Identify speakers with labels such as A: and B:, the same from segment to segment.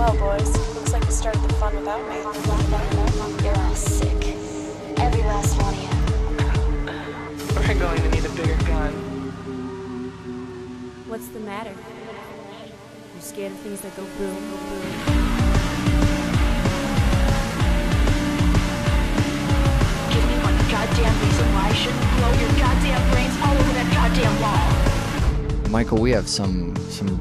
A: Well, boys, looks like you started the fun without me.
B: You're all sick. Every last one of you.
C: We're going to need a bigger gun.
D: What's the matter? You scared of things that go boom, boom?
B: Give me one goddamn reason why I shouldn't blow your goddamn brains all over that goddamn wall.
E: Michael, we have some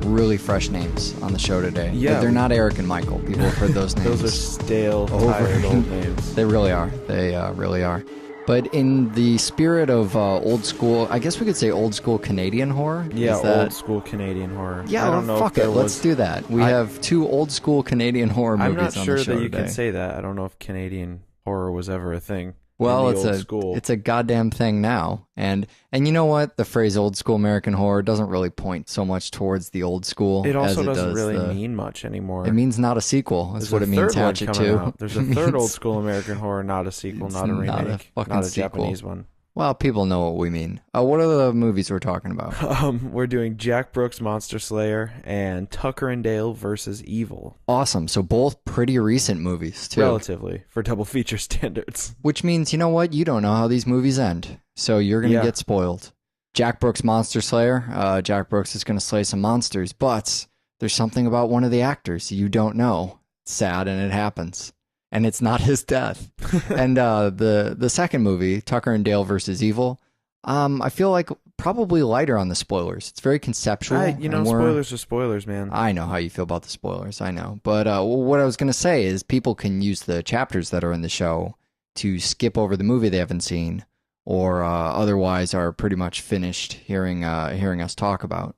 E: really fresh names on the show today.
F: Yeah.
E: But they're not Eric and Michael. People have heard those names.
F: Those are stale, tired old names.
E: They really are. They really are. But in the spirit of old school, I guess we could say old school Canadian horror.
F: Yeah,
E: Is that...
F: old school Canadian horror.
E: Yeah,
F: I don't know
E: fuck
F: if
E: it.
F: there
E: Let's do that. We have two old school Canadian horror movies
F: I'm not
E: on the show
F: sure that you
E: today.
F: can say that. I don't know if Canadian horror was ever a thing.
E: Well,
F: in the old school.
E: it's a goddamn thing now. And you know what? The phrase old school American horror doesn't really point so much towards the old school.
F: It also
E: as it
F: doesn't
E: does
F: really mean much anymore.
E: It means not a sequel. That's
F: There's
E: what
F: a
E: it means.
F: third one
E: Hatchet
F: coming
E: 2.
F: out. There's a third old school American horror, not a sequel,
E: It's
F: not a
E: not a
F: remake,
E: fucking
F: not a
E: sequel.
F: Japanese one.
E: Well, people know what we mean. What are the movies we're talking about?
F: We're doing Jack Brooks' Monster Slayer and Tucker and Dale versus Evil.
E: Awesome. So both pretty recent movies, too.
F: Relatively, for double feature standards.
E: Which means, you know what? You don't know how these movies end. So you're going to get spoiled. Jack Brooks' Monster Slayer. Jack Brooks is going to slay some monsters, but there's something about one of the actors you don't know. It's sad, and it happens. And it's not his death. And the second movie, Tucker and Dale versus Evil, I feel like probably lighter on the spoilers. It's very conceptual.
F: Spoilers are spoilers, man.
E: I know how you feel about the spoilers. I know. But what I was going to say is people can use the chapters that are in the show to skip over the movie they haven't seen or otherwise are pretty much finished hearing us talk about.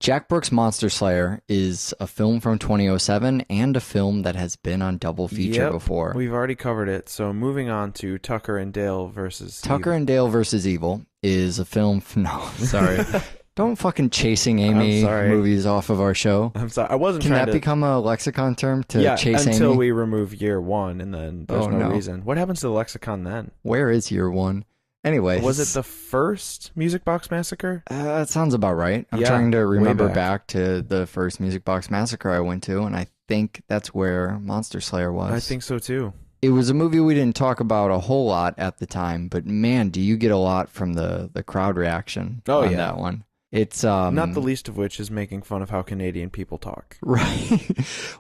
E: Jack Brooks' Monster Slayer is a film from 2007 and a film that has been on double feature before.
F: We've already covered it. So moving on to Tucker and Dale versus
E: Tucker
F: Evil.
E: and Dale versus Evil is a film... No, sorry. Don't fucking Chasing Amy movies off of our show.
F: I'm sorry. I wasn't
E: Can
F: trying
E: that
F: to...
E: become a lexicon term to chase Amy?
F: until we remove year one, and then there's no reason. What happens to the lexicon then?
E: Where is year one? Anyway,
F: was it the first Music Box Massacre?
E: That sounds about right. I'm trying to remember back to the first Music Box Massacre I went to, and I think that's where Monster Slayer was.
F: I think so too.
E: It was a movie we didn't talk about a whole lot at the time, but man, do you get a lot from the crowd reaction on that one. It's
F: not the least of which is making fun of how Canadian people talk.
E: Right.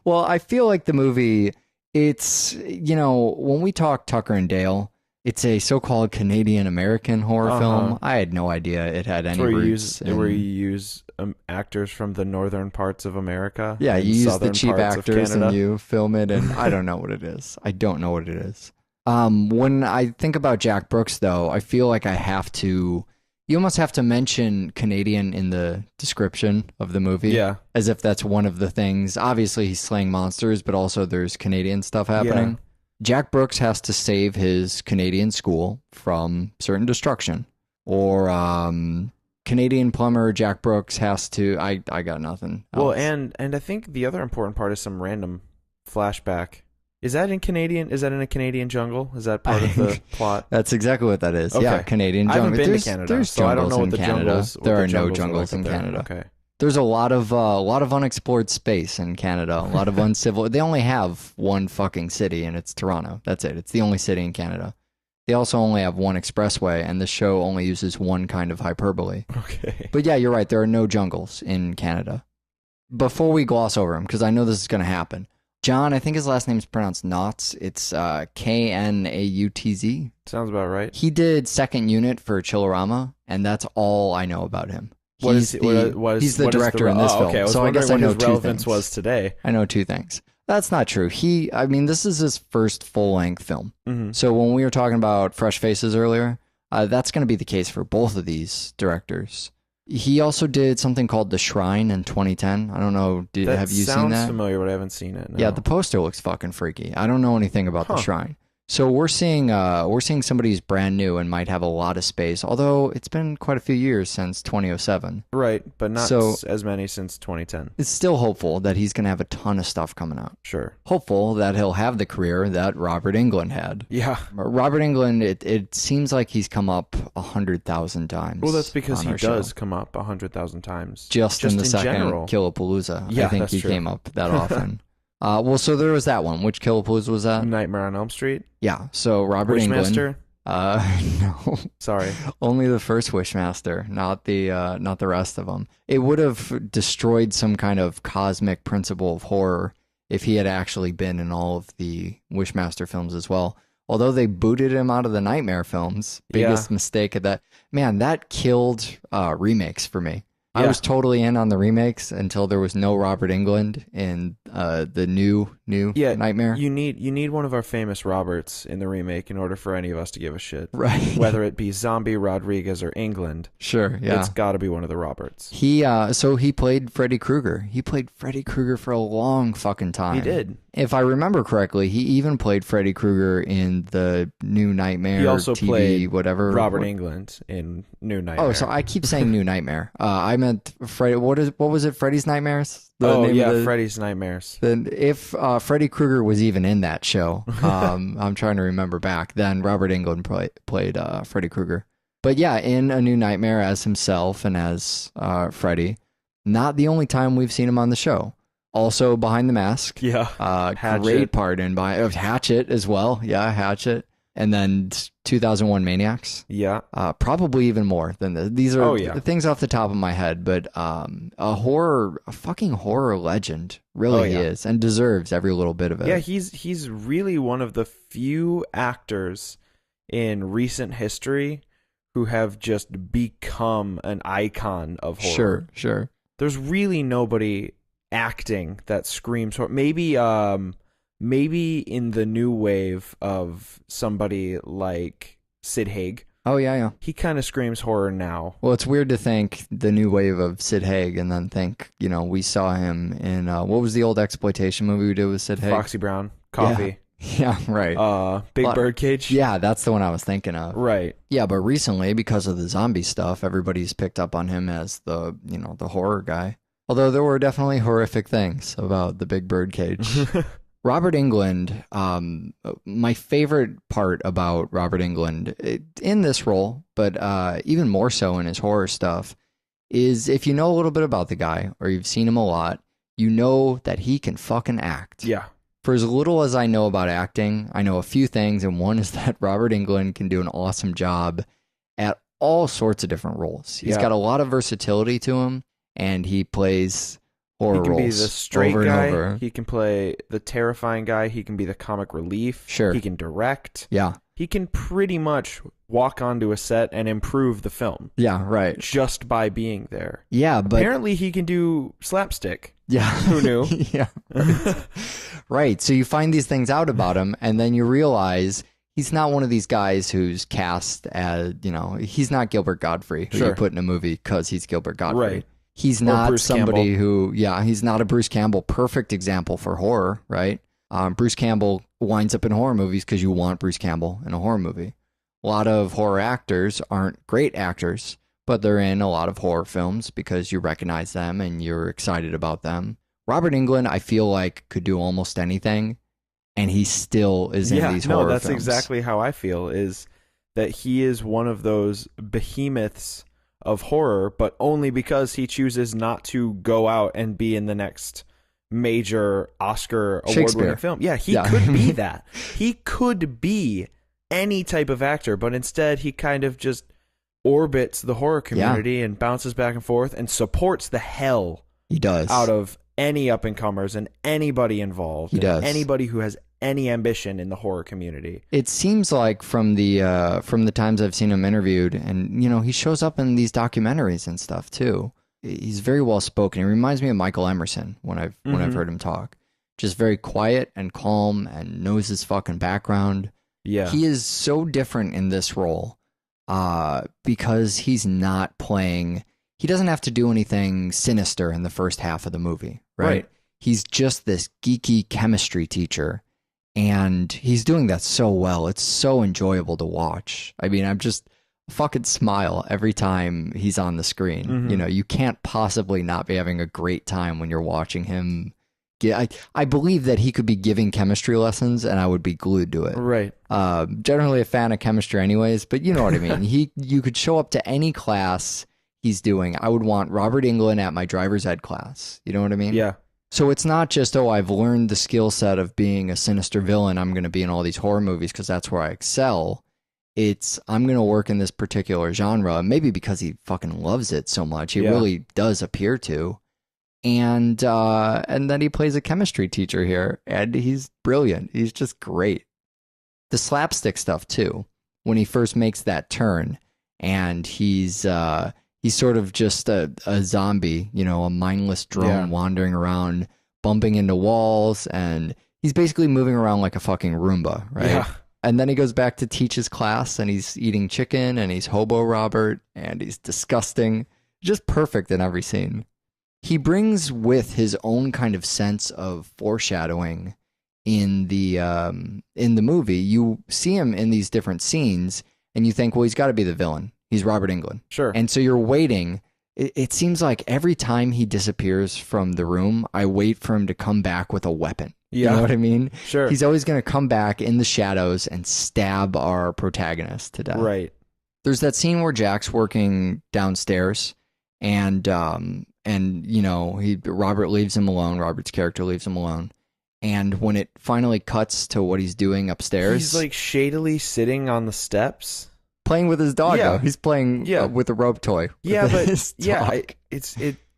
E: Well, I feel like the movie, it's, when we talk Tucker and Dale, it's a so-called Canadian-American horror film. I had no idea it had any roots.
F: Where you use actors from the northern parts of America.
E: Yeah, you use the cheap actors
F: and
E: you film it, and I don't know what it is. I don't know what it is. When I think about Jack Brooks, though, I feel like you almost have to mention Canadian in the description of the movie. Yeah. As if that's one of the things. Obviously, he's slaying monsters, but also there's Canadian stuff happening. Yeah. Jack Brooks has to save his Canadian school from certain destruction. Or Canadian plumber Jack Brooks has to... I got nothing else.
F: Well, and I think the other important part is some random flashback. Is that in a Canadian jungle? Is that part of the plot?
E: That's exactly what that is. Okay. Yeah, Canadian jungle.
F: I haven't been to Canada, so I don't know what the jungles...
E: There are no jungles in Canada.
F: Okay.
E: There's a lot of unexplored space in Canada. A lot of uncivil. They only have one fucking city, and it's Toronto. That's it. It's the only city in Canada. They also only have one expressway, and the show only uses one kind of hyperbole. Okay. But yeah, you're right. There are no jungles in Canada. Before we gloss over him, because I know this is going to happen, John, I think his last name is pronounced Nautz. It's Knautz.
F: Sounds about right.
E: He did second unit for Chillerama, and that's all I know about him.
F: He's
E: the director in this film.
F: Okay.
E: So I guess I know
F: what his relevance was today.
E: I know two things. That's not true. This is his first full-length film. Mm-hmm. So when we were talking about Fresh Faces earlier, that's going to be the case for both of these directors. He also did something called The Shrine in 2010. I don't know. Have you seen that?
F: Sounds familiar, but I haven't seen it. No.
E: Yeah, the poster looks fucking freaky. I don't know anything about The Shrine. So we're seeing somebody who's brand new and might have a lot of space, although it's been quite a few years since 2007.
F: Right, but not as many since 2010.
E: It's still hopeful that he's going to have a ton of stuff coming out.
F: Sure.
E: Hopeful that he'll have the career that Robert Englund had.
F: Yeah.
E: Robert Englund, it seems like he's come up 100,000 times.
F: Well, that's because he does come up 100,000 times.
E: Just in the second
F: general.
E: Killapalooza.
F: Yeah,
E: I think he came up that often. Well, so there was that one. Which Killapalooza was that?
F: Nightmare on Elm Street.
E: Yeah. So Robert Englund.
F: Wishmaster.
E: No.
F: Sorry.
E: Only the first Wishmaster, not the rest of them. It would have destroyed some kind of cosmic principle of horror if he had actually been in all of the Wishmaster films as well. Although they booted him out of the Nightmare films, biggest mistake of that. Man, that killed remakes for me. I was totally in on the remakes until there was no Robert Englund in the new Nightmare.
F: You need one of our famous Roberts in the remake in order for any of us to give a shit.
E: Right.
F: Whether it be Zombie, Rodriguez, or Englund.
E: Sure, yeah.
F: It's got to be one of the Roberts.
E: He played Freddy Krueger. He played Freddy Krueger for a long fucking time.
F: He did.
E: If I remember correctly, he even played Freddy Krueger in the new Nightmare.
F: He also
E: TV,
F: played
E: whatever.
F: Robert Englund in New Nightmare.
E: Oh, so I keep saying New Nightmare. I meant Freddy. What was it? Freddy's Nightmares.
F: Freddy's Nightmares.
E: Then if Freddy Krueger was even in that show, I'm trying to remember back. Then Robert Englund played Freddy Krueger. But yeah, in A New Nightmare as himself and as Freddy. Not the only time we've seen him on the show. Also Behind the Mask.
F: Yeah.
E: Great part in Hatchet as well. Yeah, Hatchet. And then 2001 Maniacs.
F: Yeah.
E: Probably even more than this. These are things off the top of my head, but a fucking horror legend. Really he is, and deserves every little bit of it.
F: Yeah, he's really one of the few actors in recent history who have just become an icon of horror.
E: Sure.
F: There's really nobody acting that screams horror. Maybe in the new wave of somebody like Sid Haig.
E: Oh yeah.
F: He kind of screams horror now.
E: Well, it's weird to think the new wave of Sid Haig and then think, we saw him in what was the old exploitation movie we did with Sid Haig?
F: Foxy Brown, Coffee.
E: Yeah, right.
F: Big Birdcage.
E: Yeah, that's the one I was thinking of.
F: Right.
E: Yeah, but recently, because of the zombie stuff, everybody's picked up on him as the horror guy. Although there were definitely horrific things about the Big Birdcage. Robert Englund, my favorite part about Robert Englund in this role, but even more so in his horror stuff, is if you know a little bit about the guy or you've seen him a lot, you know that he can fucking act.
F: Yeah.
E: For as little as I know about acting, I know a few things, and one is that Robert Englund can do an awesome job at all sorts of different roles. He's got a lot of versatility to him, and he plays horror roles.
F: He can be the straight
E: over
F: guy.
E: and over.
F: He can play the terrifying guy. He can be the comic relief.
E: Sure.
F: He can direct.
E: Yeah.
F: He can pretty much walk onto a set and improve the film.
E: Yeah, right.
F: Just by being there.
E: Yeah, but
F: apparently he can do slapstick.
E: Yeah.
F: Who knew?
E: Yeah. Right. So you find these things out about him, and then you realize he's not one of these guys who's cast as, he's not Gilbert Gottfried, who you put in a movie because he's Gilbert Gottfried.
F: Right.
E: He's not somebody who, he's not a Bruce Campbell. Perfect example for horror, right? Bruce Campbell winds up in horror movies because you want Bruce Campbell in a horror movie. A lot of horror actors aren't great actors, but they're in a lot of horror films because you recognize them and you're excited about them. Robert Englund, I feel like, could do almost anything, and he still is in these horror films.
F: That's exactly how I feel, is that he is one of those behemoths of horror, but only because he chooses not to go out and be in the next major Oscar award-winning film. Yeah, he could be that. He could be any type of actor, but instead he kind of just orbits the horror community and bounces back and forth and supports the hell out of any up-and-comers and anybody involved.
E: He does.
F: Anybody who has any ambition in the horror community.
E: It seems like from the times I've seen him interviewed, and he shows up in these documentaries and stuff too. He's very well spoken. He reminds me of Michael Emerson when I've heard him talk. Just very quiet and calm and knows his fucking background.
F: Yeah.
E: He is so different in this role because he's not playing. He doesn't have to do anything sinister in the first half of the movie, right? He's just this geeky chemistry teacher, and he's doing that so well. It's so enjoyable to watch. I mean, I'm just fucking smile every time he's on the screen. You can't possibly not be having a great time when you're watching him. I believe that he could be giving chemistry lessons and I would be glued to it.
F: Right.
E: Generally a fan of chemistry anyways, but you know what I mean. You could show up to any class he's doing. I would want Robert Englund at my driver's ed class. You know what I mean?
F: Yeah.
E: So it's not just, oh, I've learned the skill set of being a sinister villain. I'm going to be in all these horror movies because that's where I excel. It's, I'm going to work in this particular genre, maybe because he fucking loves it so much. He
F: Yeah.
E: really does appear to. And then he plays a chemistry teacher here, and he's brilliant. He's just great. The slapstick stuff too, when he first makes that turn, and he's sort of just a zombie, you know, a mindless drone
F: Yeah.
E: wandering around, bumping into walls, and he's basically moving around like a fucking Roomba, right?
F: Yeah.
E: And then he goes back to teach his class, and he's eating chicken, and he's Hobo Robert, and he's disgusting. Just perfect in every scene. He brings with his own kind of sense of foreshadowing in the movie. You see him in these different scenes, and you think, well, he's got to be the villain. He's Robert Englund.
F: Sure.
E: And so you're waiting. It seems like every time he disappears from the room, I wait for him to come back with a weapon.
F: Yeah.
E: You know what I mean?
F: Sure.
E: He's always going to come back in the shadows and stab our protagonist to death.
F: Right.
E: There's that scene where Jack's working downstairs, and you know, Robert leaves him alone. Robert's character leaves him alone. And when it finally cuts to what he's doing upstairs,
F: He's like shadily sitting on the steps.
E: playing with his dog.
F: Yeah.
E: Though. He's playing
F: Yeah.
E: with a rope toy. with
F: Yeah, but
E: his
F: yeah,
E: dog.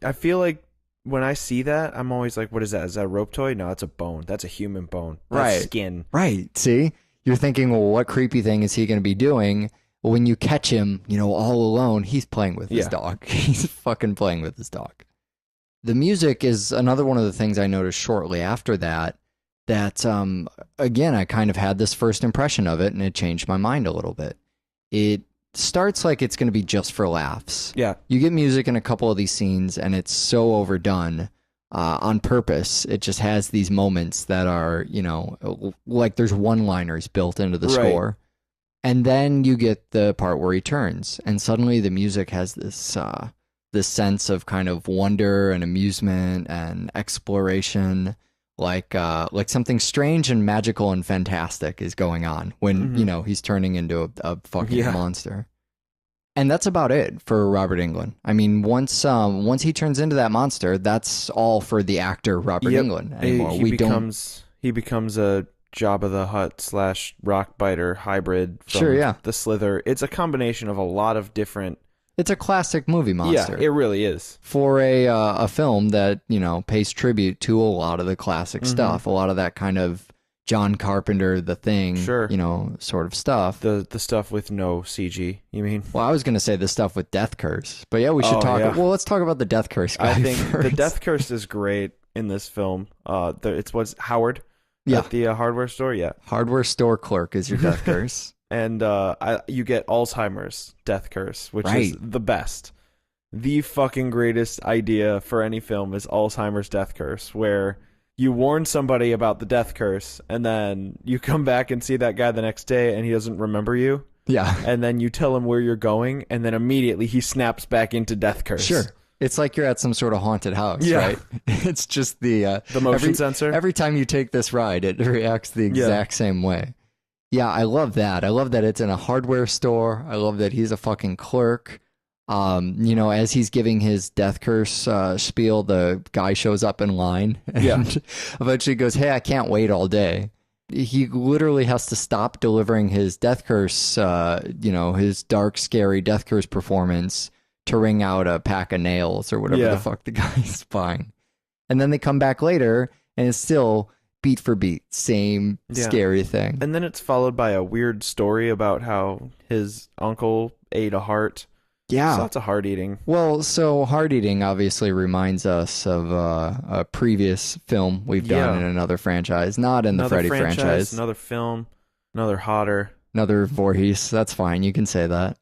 F: I feel like when I see that, I'm always like, what is that? Is that a rope toy? No, it's a bone. That's a human bone. That's
E: Right.
F: skin.
E: Right. See, you're thinking, well, what creepy thing is he going to be doing? Well, when you catch him, you know, all alone, he's playing with his
F: Yeah.
E: dog. He's fucking playing with his dog. The music is another one of the things I noticed shortly after that. Again, I kind of had this first impression of it, and it changed my mind a little bit. It starts like it's going to be just for laughs.
F: Yeah.
E: You get music in a couple of these scenes, and it's so overdone on purpose. It just has these moments that are, you know, like there's one-liners built into the
F: Right.
E: score. And then you get the part where he turns, and suddenly the music has this sense of kind of wonder and amusement and exploration, like something strange and magical and fantastic is going on when, you know, he's turning into a fucking
F: Yeah.
E: monster. And that's about it for Robert Englund. I mean, once he turns into that monster, that's all for the actor Robert
F: Yep.
E: Englund anymore.
F: He becomes a Jabba the Hutt / Rockbiter hybrid from
E: Sure, yeah.
F: the Slither. It's a combination of a lot of different.
E: It's a classic movie monster.
F: Yeah, it really is.
E: For a film that, you know, pays tribute to a lot of the classic
F: Mm-hmm.
E: stuff, a lot of that kind of John Carpenter, The Thing,
F: Sure.
E: you know, sort of stuff.
F: The stuff with no CG. You mean?
E: Well, I was going to say the stuff with Death Curse, but yeah, we should
F: Oh,
E: talk.
F: yeah.
E: Well, let's talk about the Death Curse guy
F: I think
E: first.
F: the Death Curse is great in this film. It's what's Howard
E: Yeah.
F: at the hardware store. Yeah,
E: Hardware store clerk is your Death Curse.
F: and you get Alzheimer's Death Curse, which is
E: Right.
F: the best. The fucking greatest idea for any film is Alzheimer's Death Curse, where you warn somebody about the Death Curse, and then you come back and see that guy the next day, and he doesn't remember you,
E: Yeah.
F: and then you tell him where you're going, and then immediately he snaps back into Death Curse.
E: Sure. It's like you're at some sort of haunted house,
F: Yeah.
E: right? It's just the
F: motion sensor?
E: Every time you take this ride, it reacts the exact same way. Yeah, I love that. I love that it's in a hardware store. I love that he's a fucking clerk. You know, as he's giving his Death Curse spiel, the guy shows up in line and
F: Yeah.
E: eventually goes, "Hey, I can't wait all day." He literally has to stop delivering his Death Curse, you know, his dark, scary Death Curse performance to wring out a pack of nails or whatever
F: Yeah.
E: the fuck the guy's buying. And then they come back later and it's still beat for beat, same
F: Yeah.
E: scary thing.
F: And then it's followed by a weird story about how his uncle ate a heart.
E: Yeah.
F: So lots of heart eating.
E: Well, so heart eating obviously reminds us of a previous film we've done
F: Yeah.
E: in another franchise, not in the
F: Another
E: Freddy franchise.
F: Another film, another hotter.
E: Another Voorhees. That's fine. You can say that.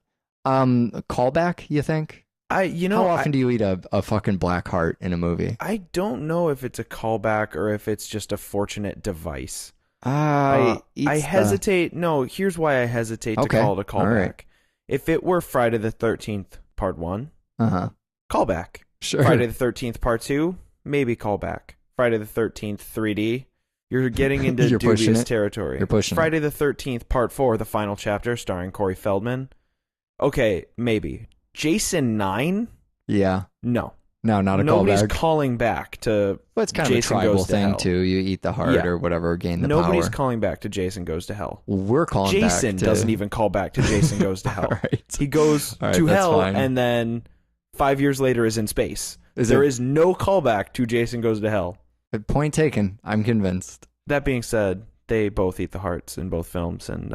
E: Callback, you think? How often do you eat a fucking black heart in a movie?
F: I don't know if it's a callback or if it's just a fortunate device.
E: I
F: hesitate. No, here's why I hesitate to
E: Okay.
F: call it a
E: All
F: callback.
E: right.
F: If it were Friday the 13th Part 1,
E: Uh-huh.
F: callback.
E: Sure.
F: Friday the 13th Part 2, maybe callback. Friday the 13th 3D, you're getting into
E: You're pushing
F: dubious
E: it.
F: territory.
E: You're pushing it.
F: Friday the 13th Part 4, the final chapter, starring Corey Feldman. Okay, maybe. Jason 9?
E: Yeah.
F: No.
E: No, not a
F: Nobody's
E: callback.
F: calling back to
E: But it's kind
F: Jason
E: of a tribal
F: Goes to
E: thing
F: Hell.
E: too. You eat the heart
F: Yeah.
E: or whatever, gain the
F: Nobody's
E: power.
F: calling back to Jason Goes to Hell.
E: We're calling
F: Jason
E: back to...
F: doesn't even call back to Jason Goes to Hell.
E: All right.
F: He goes
E: All right,
F: to
E: that's
F: hell
E: fine.
F: and then 5 years later is in space.
E: Is
F: There
E: it-
F: is no callback to Jason Goes to Hell.
E: Point taken. I'm convinced.
F: That being said, they both eat the hearts in both films, and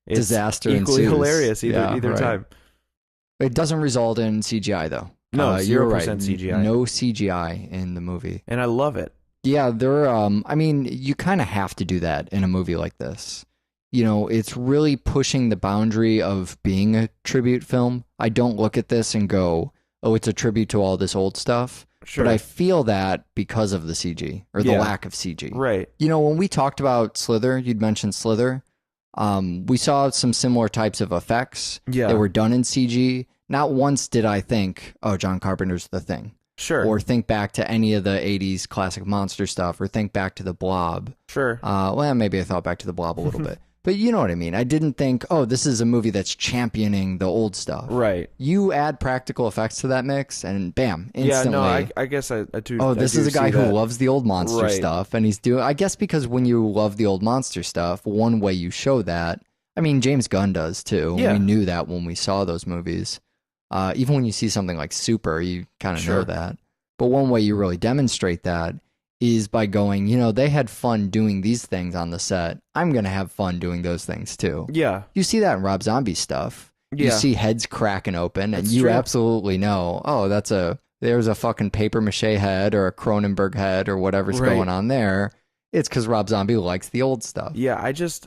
F: it's
E: Disaster
F: equally
E: ensues.
F: hilarious either
E: right.
F: time.
E: It doesn't result in CGI though.
F: No,
E: you're
F: 0%
E: right.
F: CGI.
E: No CGI in the movie.
F: And I love it.
E: Yeah, there. I mean, you kind of have to do that in a movie like this. You know, it's really pushing the boundary of being a tribute film. I don't look at this and go, "Oh, it's a tribute to all this old stuff."
F: Sure.
E: But I feel that because of the CG or the
F: Yeah.
E: lack of CG.
F: Right.
E: You know, when we talked about Slither, you'd mentioned Slither. We saw some similar types of effects
F: Yeah.
E: that were done in CG. Not once did I think, "Oh, John Carpenter's The Thing,"
F: Sure.
E: or think back to any of the '80s classic monster stuff, or think back to The Blob.
F: Sure.
E: Well, maybe I thought back to The Blob a little bit, but you know what I mean. I didn't think, "Oh, this is a movie that's championing the old stuff."
F: Right.
E: You add practical effects to that mix, and bam,
F: Yeah,
E: instantly.
F: no, I guess I do.
E: Oh,
F: I
E: this
F: do
E: is a guy
F: see
E: who
F: that.
E: loves the old monster
F: Right.
E: stuff, and he's doing. I guess because when you love the old monster stuff, one way you show that. I mean, James Gunn does too.
F: Yeah.
E: We knew that when we saw those movies. Even when you see something like Super, you kind of know
F: Sure.
E: that. But one way you really demonstrate that is by going, you know, they had fun doing these things on the set. I'm gonna have fun doing those things too.
F: Yeah.
E: You see that in Rob Zombie stuff. You
F: Yeah.
E: see heads cracking open, and
F: That's
E: you
F: true.
E: absolutely know, oh, there's a fucking paper mache head or a Cronenberg head or whatever's
F: Right.
E: going on there. It's because Rob Zombie likes the old stuff.
F: Yeah,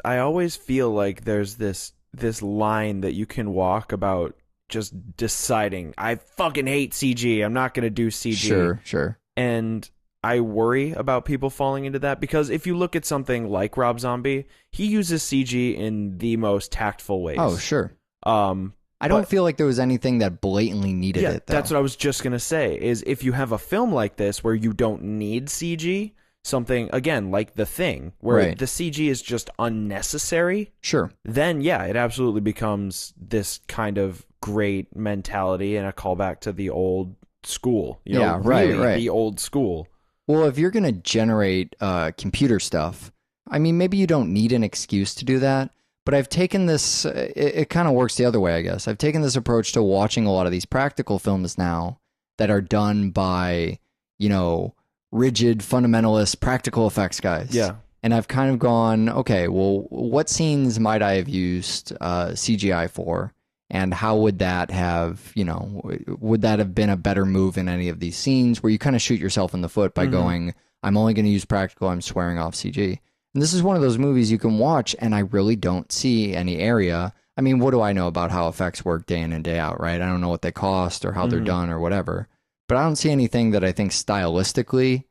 F: I always feel like there's this line that you can walk about just deciding, I fucking hate CG. I'm not going to do CG.
E: Sure.
F: And I worry about people falling into that because if you look at something like Rob Zombie, he uses CG in the most tactful ways.
E: Oh, sure.
F: Um
E: I don't
F: But-
E: feel like there was anything that blatantly needed
F: yeah,
E: it, though.
F: that's what I was just going to say is if you have a film like this where you don't need CG, something again like The Thing where
E: Right.
F: the CG is just unnecessary,
E: Sure.
F: then yeah, it absolutely becomes this kind of great mentality and a callback to the old school. You know,
E: Yeah, right,
F: really
E: right.
F: the old school.
E: Well, if you're going to generate computer stuff, I mean, maybe you don't need an excuse to do that. But I've taken this, it kind of works the other way, I guess. I've taken this approach to watching a lot of these practical films now that are done by, you know, rigid, fundamentalist practical effects guys.
F: Yeah.
E: And I've kind of gone, okay, well, what scenes might I have used CGI for? And how would that have, you know, would that have been a better move in any of these scenes where you kind of shoot yourself in the foot by
F: Mhm.
E: going, I'm only going to use practical, I'm swearing off CG. And this is one of those movies you can watch, and I really don't see any area. I mean, what do I know about how effects work day in and day out, right? I don't know what they cost or how they're
F: Mhm.
E: done or whatever. But I don't see anything that I think stylistically,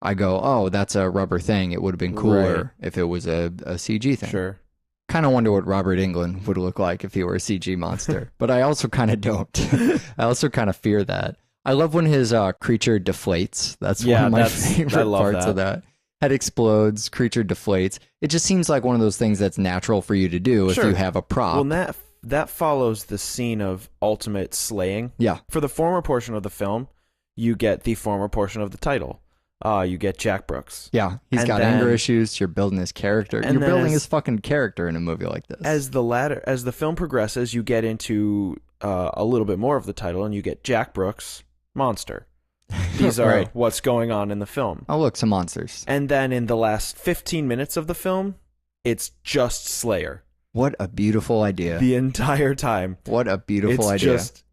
E: I go, oh, that's a rubber thing. It would have been cooler
F: Right.
E: if it was a CG thing.
F: Sure.
E: Kind of wonder what Robert Englund would look like if he were a CG monster. But I also kind of don't. I also kind of fear that. I love when his creature deflates. That's
F: Yeah,
E: one of my
F: that's- I
E: favorite
F: love
E: parts
F: that.
E: of that. Head explodes, creature deflates. It just seems like one of those things that's natural for you to do if
F: Sure.
E: you have a prop.
F: Well, that follows the scene of ultimate slaying.
E: Yeah.
F: For the former portion of the film, you get the former portion of the title. You get Jack Brooks.
E: Yeah, he's
F: And
E: got
F: then-
E: anger issues. You're building his character.
F: And
E: You're
F: then
E: building
F: as-
E: his fucking character in a movie like this.
F: As the film progresses, you get into a little bit more of the title, and you get Jack Brooks, monster. These are
E: Right.
F: what's going on in the film.
E: Oh, look, some monsters.
F: And then in the last 15 minutes of the film, it's just Slayer
E: What a beautiful idea.
F: the entire time.
E: What a beautiful
F: It's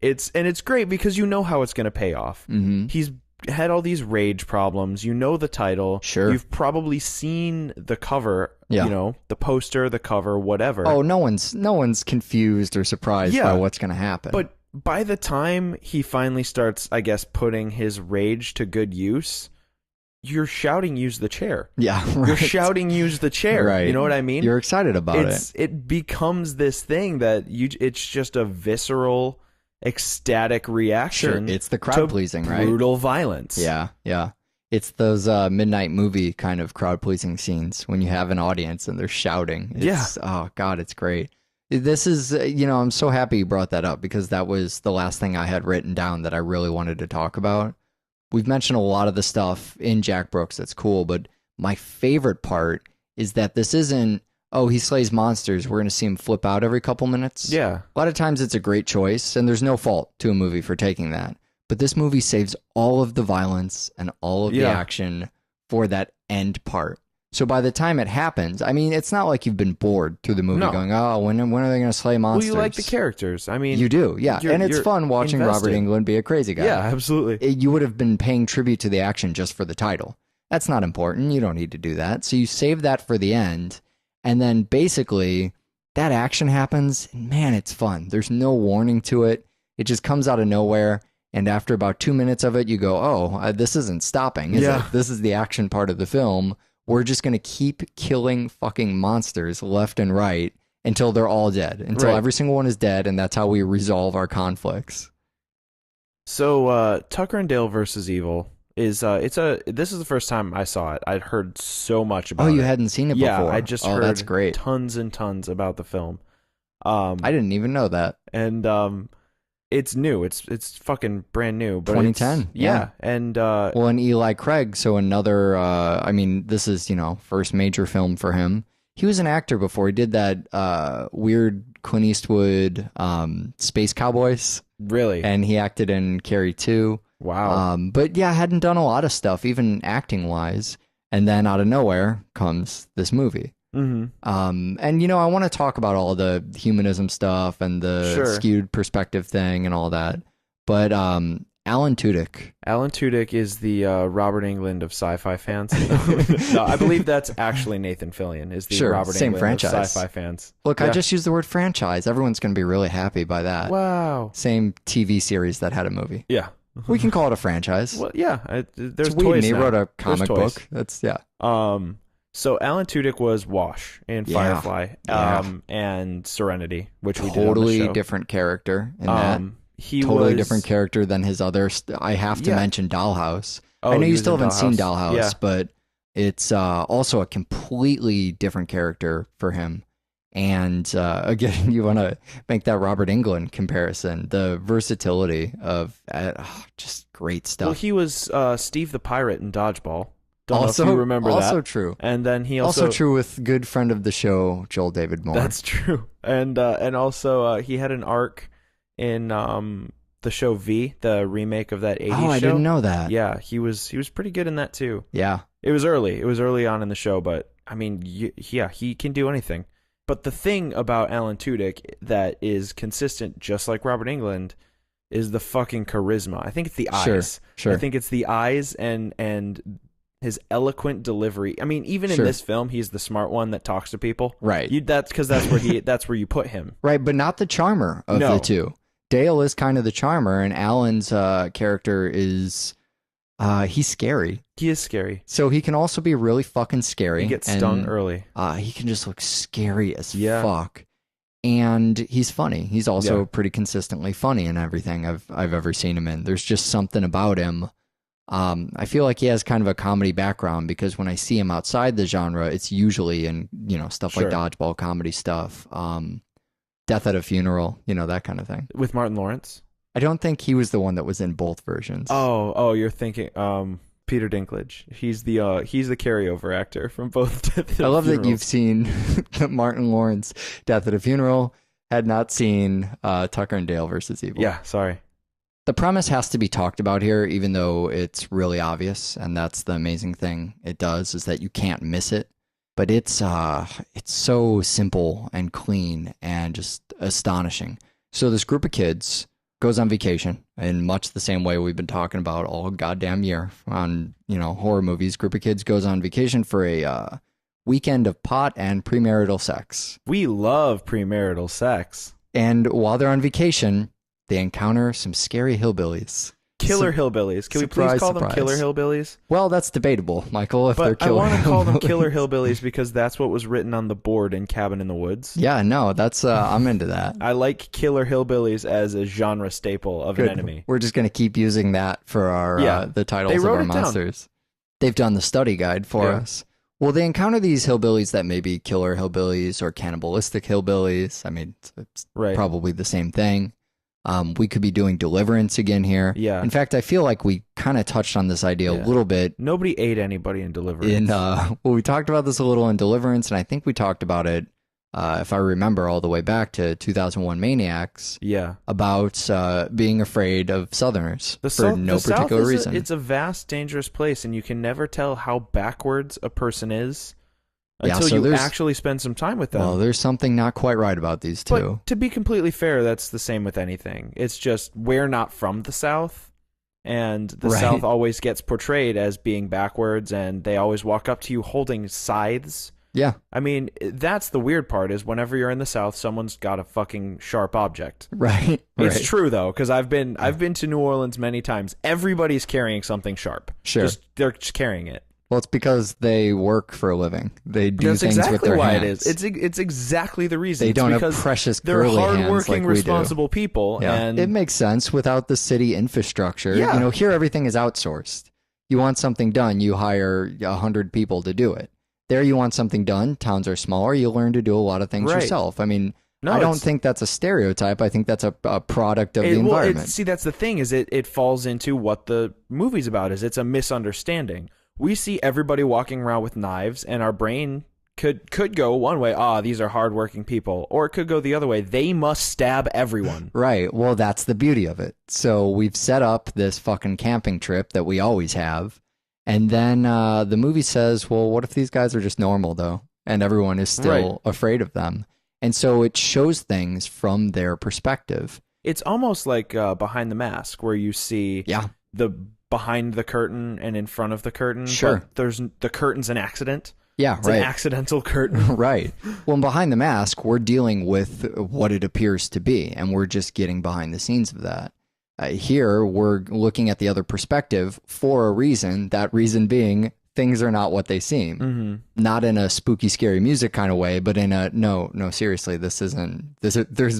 E: idea.
F: it's great because you know how it's going to pay off.
E: Mm-hmm.
F: He's had all these rage problems. You know the title.
E: Sure.
F: You've probably seen the cover.
E: Yeah.
F: You know the poster, the cover, whatever.
E: Oh, no one's confused or surprised
F: Yeah.
E: by what's going to happen.
F: But by the time he finally starts, I guess, putting his rage to good use, you're shouting, use the chair.
E: yeah, right.
F: You're shouting, use the chair.
E: Right.
F: You know what I mean?
E: You're excited about it.
F: It becomes this thing that it's just a visceral, ecstatic
E: Sure,
F: reaction.
E: it's the
F: to
E: crowd pleasing, right?
F: brutal violence.
E: Yeah. It's those midnight movie kind of crowd pleasing scenes when you have an audience and they're shouting. It's, oh God, it's great. This is, I'm so happy you brought that up because that was the last thing I had written down that I really wanted to talk about we've mentioned a lot of the stuff in Jack Brooks that's cool, but my favorite part is that this isn't, oh, he slays monsters, we're going to see him flip out every couple minutes.
F: Yeah.
E: A lot of times it's a great choice, and there's no fault to a movie for taking that. But this movie saves all of the violence and all of the action for that end part. So by the time it happens, I mean, it's not like you've been bored through the movie going, oh, when are they going to slay monsters?
F: Well, you like the characters. I mean,
E: you do, yeah. And it's fun watching
F: invested.
E: Robert Englund be a crazy guy.
F: Yeah, absolutely.
E: You would have been paying tribute to the action just for the title. That's not important. You don't need to do that. So you save that for the end. And then basically that action happens. And man, it's fun. There's no warning to it. It just comes out of nowhere. And after about 2 minutes of it, you go, oh, this isn't stopping, is it? This is the action part of the film. We're just going to keep killing fucking monsters left and right until they're all dead, until every single one is dead, and that's how we resolve our conflicts.
F: So Tucker and Dale versus Evil is this is the first time I saw it. I'd heard so much about it.
E: Oh, you hadn't seen it before?
F: Yeah, I just heard
E: that's great.
F: Tons and tons about the film.
E: I didn't even know that.
F: And it's new. It's fucking brand new. But
E: 2010.
F: Yeah. And
E: well, and Eli Craig, so another I mean, this is, first major film for him. He was an actor before. He did that weird Clint Eastwood Space Cowboys.
F: Really?
E: And he acted in Carrie 2.
F: Wow.
E: But yeah, hadn't done a lot of stuff, even acting wise. And then out of nowhere comes this movie.
F: Mm-hmm.
E: And I want to talk about all the humanism stuff and the skewed perspective thing and all that. But Alan Tudyk
F: is the Robert Englund of sci-fi fans. No, I believe that's actually Nathan Fillion is the Robert
E: same
F: Englund
E: franchise.
F: of sci-fi fans.
E: Look, I just used the word franchise. Everyone's going to be really happy by that.
F: Wow.
E: Same TV series that had a movie.
F: Yeah.
E: We can call it a franchise.
F: Well, yeah. There's
E: it's
F: toys
E: he
F: now.
E: wrote a comic book. That's
F: So Alan Tudyk was Wash in Firefly, and Serenity, which we did on the
E: totally
F: show.
E: different character in that.
F: He
E: totally
F: was
E: different character than his other. I have to mention Dollhouse.
F: Oh,
E: I know
F: he
E: you
F: was
E: still
F: in
E: haven't seen
F: Dollhouse.
E: Dollhouse, but it's also a completely different character for him. And again, you want to make that Robert Englund comparison. The versatility of just great stuff.
F: Well, he was Steve the Pirate in Dodgeball. Don't
E: Also,
F: know if you remember that.
E: Also true.
F: And then he also
E: true with good friend of the show, Joel David Moore.
F: That's true. And also he had an arc in the show V, the remake of that 80s show.
E: I didn't know that.
F: Yeah, he was pretty good in that too.
E: Yeah.
F: It was early on in the show, but I mean, he can do anything. But the thing about Alan Tudyk that is consistent, just like Robert Englund, is the fucking charisma. I think it's the eyes.
E: Sure.
F: I think it's the eyes and his eloquent delivery. I mean, even in this film, he's the smart one that talks to people.
E: Right.
F: That's because that's where you put him.
E: Right, but not the charmer of the two. Dale is kind of the charmer, and Alan's character is he's scary.
F: He is scary.
E: So he can also be really fucking scary.
F: He gets stung early.
E: He can just look scary as fuck. And he's funny. He's also pretty consistently funny in everything I've ever seen him in. There's just something about him. I feel like he has kind of a comedy background because when I see him outside the genre, it's usually in, stuff like dodgeball comedy stuff. Death at a Funeral, that kind of thing.
F: With Martin Lawrence?
E: I don't think he was the one that was in both versions.
F: Oh, you're thinking Peter Dinklage. He's the carryover actor from both Death at a Funeral.
E: I love that you've seen Martin Lawrence Death at a Funeral, had not seen Tucker and Dale versus Evil.
F: Yeah, sorry.
E: The premise has to be talked about here, even though it's really obvious, and that's the amazing thing it does, is that you can't miss it. But it's so simple and clean and just astonishing. So this group of kids goes on vacation in much the same way we've been talking about all goddamn year on, horror movies. Group of kids goes on vacation for a weekend of pot and premarital sex.
F: We love premarital sex.
E: And while they're on vacation, they encounter some scary hillbillies.
F: Killer hillbillies. Can we please call them killer hillbillies?
E: Well, that's debatable, Michael, if they're
F: But I
E: killer
F: want to call them
E: hillbillies.
F: killer hillbillies because that's what was written on the board in Cabin in the Woods.
E: Yeah, no, that's I'm into that.
F: I like killer hillbillies as a genre staple of
E: Good.
F: an enemy.
E: We're just going to keep using that for our the titles of
F: wrote
E: our
F: it down.
E: monsters. They've done the study guide for us. Well, they encounter these hillbillies that may be killer hillbillies or cannibalistic hillbillies. I mean, it's
F: Right.
E: probably the same thing. We could be doing Deliverance again here.
F: Yeah.
E: In fact, I feel like we kind of touched on this idea
F: Yeah.
E: a little bit
F: Nobody ate anybody in Deliverance.
E: in well, we talked about this a little in Deliverance, and I think we talked about it, if I remember, all the way back to 2001 Maniacs,
F: yeah.
E: about being afraid of Southerners for
F: South-
E: no
F: South
E: particular
F: is
E: reason.
F: It's a vast, dangerous place, and you can never tell how backwards a person is
E: Yeah,
F: until
E: so
F: you
E: there's-
F: actually spend some time with them.
E: Well, there's something not quite right about these two.
F: But to be completely fair, that's the same with anything. It's just we're not from the South, and the
E: Right.
F: South always gets portrayed as being backwards, and they always walk up to you holding scythes.
E: Yeah,
F: I mean, that's the weird part is whenever you're in the South, someone's got a fucking sharp object.
E: right.
F: It's
E: right.
F: true though, because I've been to New Orleans many times. Everybody's carrying something sharp.
E: Sure.
F: They're just carrying it.
E: Well, it's because they work for a living. They do
F: That's
E: things
F: exactly
E: with their
F: why
E: hands.
F: it is. It's exactly the reason.
E: They
F: It's
E: don't have
F: because
E: precious
F: they're
E: curly hands
F: hardworking,
E: like we do.
F: responsible people,
E: Yeah,
F: and
E: it makes sense without the city infrastructure.
F: Yeah.
E: You know, here everything is outsourced. You want something done, you hire 100 people to do it. There, you want something done. Towns are smaller. You learn to do a lot of things
F: Right.
E: yourself. I mean,
F: No,
E: I don't
F: it's-
E: think that's a stereotype. I think that's a product of the
F: Well,
E: environment.
F: see, that's the thing is it falls into what the movie's about. Is it's a misunderstanding. We see everybody walking around with knives, and our brain could go one way. These are hardworking people, or it could go the other way. They must stab everyone.
E: Right. Well, that's the beauty of it. So we've set up this fucking camping trip that we always have. And then the movie says, well, what if these guys are just normal, though? And everyone is still afraid of them. And so it shows things from their perspective.
F: It's almost like Behind the Mask, where you see
E: Yeah.
F: the behind the curtain and in front of the curtain.
E: Sure.
F: But the curtain's an accident.
E: Yeah,
F: It's
E: right.
F: an accidental curtain.
E: Right. Well, behind the mask, we're dealing with what it appears to be, and we're just getting behind the scenes of that. Here, we're looking at the other perspective for a reason, that reason being things are not what they seem.
F: Mm-hmm.
E: Not in a spooky, scary music kind of way, but in a no, seriously, there's